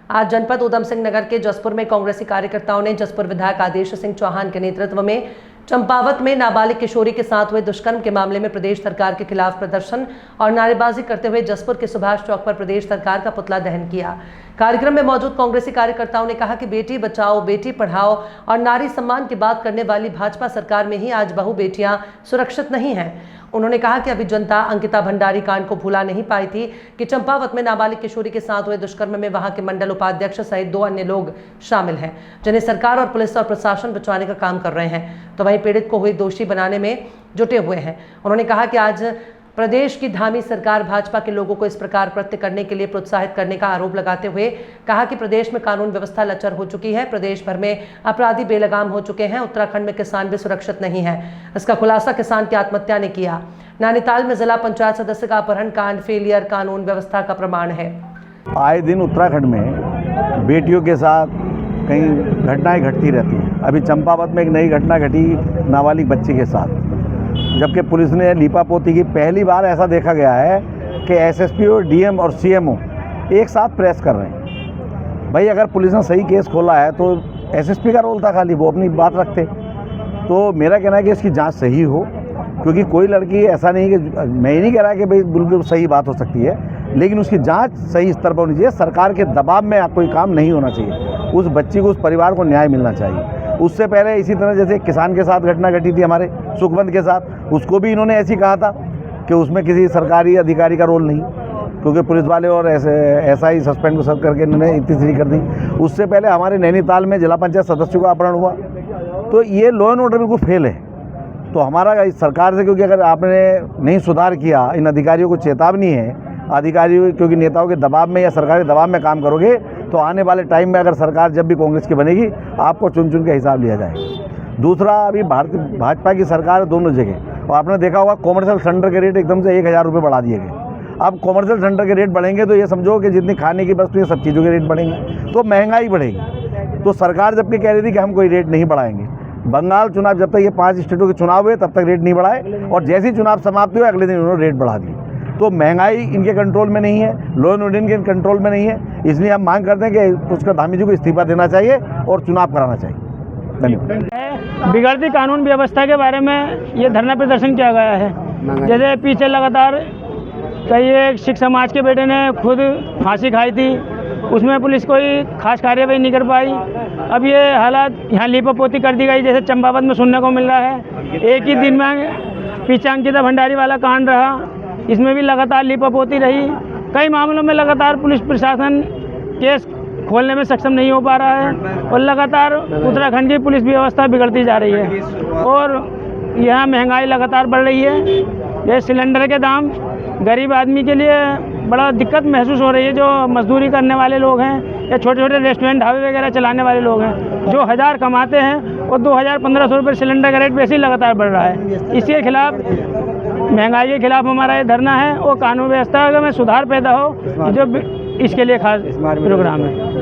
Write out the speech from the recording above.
आज जनपद उधम सिंह नगर के जसपुर में कांग्रेसी कार्यकर्ताओं ने जसपुर विधायक आदेश सिंह चौहान के नेतृत्व में चंपावत में नाबालिग किशोरी के साथ हुए दुष्कर्म के मामले में प्रदेश सरकार के खिलाफ प्रदर्शन और नारेबाजी करते हुए जसपुर के सुभाष चौक पर प्रदेश सरकार का पुतला दहन किया। कार्यक्रम में मौजूद कांग्रेसी कार्यकर्ताओं ने कहा कि बेटी बचाओ बेटी पढ़ाओ और नारी सम्मान की बात करने वाली भाजपा सरकार में ही आज बहु बेटियां सुरक्षित नहीं हैं। उन्होंने कहा कि अभी जनता अंकिता भंडारी कांड को भुला नहीं पाई थी कि चंपावत में नाबालिग किशोरी के साथ हुए दुष्कर्म में वहां के मंडल उपाध्यक्ष सहित 2 अन्य लोग शामिल हैं, जिन्हें सरकार और पुलिस और प्रशासन बचाने का काम कर रहे हैं, तो वहीं पीड़ित को हुई दोषी बनाने में जुटे हुए हैं। उन्होंने कहा कि आज प्रदेश की धामी सरकार भाजपा के लोगों को इस प्रकार कृत्य करने के लिए प्रोत्साहित करने का आरोप लगाते हुए कहा कि प्रदेश में कानून व्यवस्था लचर हो चुकी है, प्रदेश भर में अपराधी बेलगाम हो चुके हैं, उत्तराखंड में किसान भी सुरक्षित नहीं है। इसका खुलासा किसान की आत्महत्या ने किया। नैनीताल में जिला पंचायत सदस्य का अपहरण कांड फेलियर कानून व्यवस्था का प्रमाण है। आए दिन उत्तराखंड में बेटियों के साथ कई घटनाएं घटती रहती हैं। अभी चंपावत में एक नई घटना घटी नाबालिग बच्ची के साथ, जबकि पुलिस ने लीपापोती की। पहली बार ऐसा देखा गया है कि एसएसपी और डीएम और सीएमओ एक साथ प्रेस कर रहे हैं। भाई अगर पुलिस ने सही केस खोला है तो एसएसपी का रोल था, खाली वो अपनी बात रखते। तो मेरा कहना है कि इसकी जांच सही हो, क्योंकि कोई लड़की ऐसा नहीं कि मैं ही नहीं कह रहा कि भाई बिल्कुल सही बात हो सकती है, लेकिन उसकी जांच सही स्तर पर होनी चाहिए। सरकार के दबाव में कोई काम नहीं होना चाहिए। उस बच्ची को, उस परिवार को न्याय मिलना चाहिए। उससे पहले इसी तरह जैसे किसान के साथ घटना घटी थी हमारे सुखबंद के साथ, उसको भी इन्होंने ऐसी कहा था कि उसमें किसी सरकारी अधिकारी का रोल नहीं, क्योंकि पुलिस वाले और ऐसा ही सस्पेंड को सब करके इन्होंने इतनी सी कर दी। उससे पहले हमारे नैनीताल में जिला पंचायत सदस्यों का अपहरण हुआ। तो ये लॉ एंड ऑर्डर बिल्कुल फेल है। तो हमारा इस सरकार से, क्योंकि अगर आपने नहीं सुधार किया, इन अधिकारियों को चेतावनी है, अधिकारियों क्योंकि नेताओं के दबाव में या सरकारी दबाव में काम करोगे तो आने वाले टाइम में अगर सरकार जब भी कांग्रेस की बनेगी आपको चुन चुन के हिसाब लिया जाएगा। दूसरा, अभी भाजपा की सरकार दोनों जगह, और आपने देखा होगा कॉमर्शियल सिलेंडर के रेट एकदम से 1000 रुपये बढ़ा दिए गए। अब कॉमर्शियल सिलेंडर के रेट बढ़ेंगे तो ये समझो कि जितनी खाने की वस्तु ये सब चीज़ों के रेट बढ़ेंगे तो महंगाई बढ़ेगी। तो सरकार जबकि कह रही थी कि हम कोई रेट नहीं बढ़ाएंगे, बंगाल चुनाव जब तक ये 5 स्टेटों के चुनाव हुए तब तक रेट नहीं बढ़ाए, और जैसे ही चुनाव समाप्त हुए अगले दिन उन्होंने रेट बढ़ा दिए। तो महंगाई इनके कंट्रोल में नहीं है, लॉ एंड ऑर्डर इनके कंट्रोल में नहीं है। इसलिए हम मांग करते हैं कि पुष्कर धामी जी को इस्तीफा देना चाहिए और चुनाव कराना चाहिए। धन्यवाद। बिगड़ती कानून व्यवस्था के बारे में ये धरना प्रदर्शन किया गया है। जैसे पीछे लगातार कई एक सिख समाज के बेटे ने खुद फांसी खाई थी, उसमें पुलिस कोई खास कार्यवाही नहीं कर पाई। अब ये हालात यहाँ लीपापोती कर दी गई, जैसे चंपावत में सुनने को मिल रहा है। एक ही दिन में पीछे अंकिता भंडारी वाला कांड रहा, इसमें भी लगातार लीपापोती रही। कई मामलों में लगातार पुलिस प्रशासन केस खोलने में सक्षम नहीं हो पा रहा है और लगातार उत्तराखंड की पुलिस व्यवस्था बिगड़ती जा रही है और यहाँ महंगाई लगातार बढ़ रही है। ये सिलेंडर के दाम गरीब आदमी के लिए बड़ा दिक्कत महसूस हो रही है। जो मजदूरी करने वाले लोग हैं या छोटे छोटे रेस्टोरेंट ढाबे वगैरह चलाने वाले लोग हैं, जो 1000 कमाते हैं और 2000-1500 रुपये सिलेंडर का रेट वैसे ही लगातार बढ़ रहा है। इसके खिलाफ, महंगाई के खिलाफ हमारा ये धरना है और कानून व्यवस्था में सुधार पैदा हो, जो इसके लिए खास प्रोग्राम है।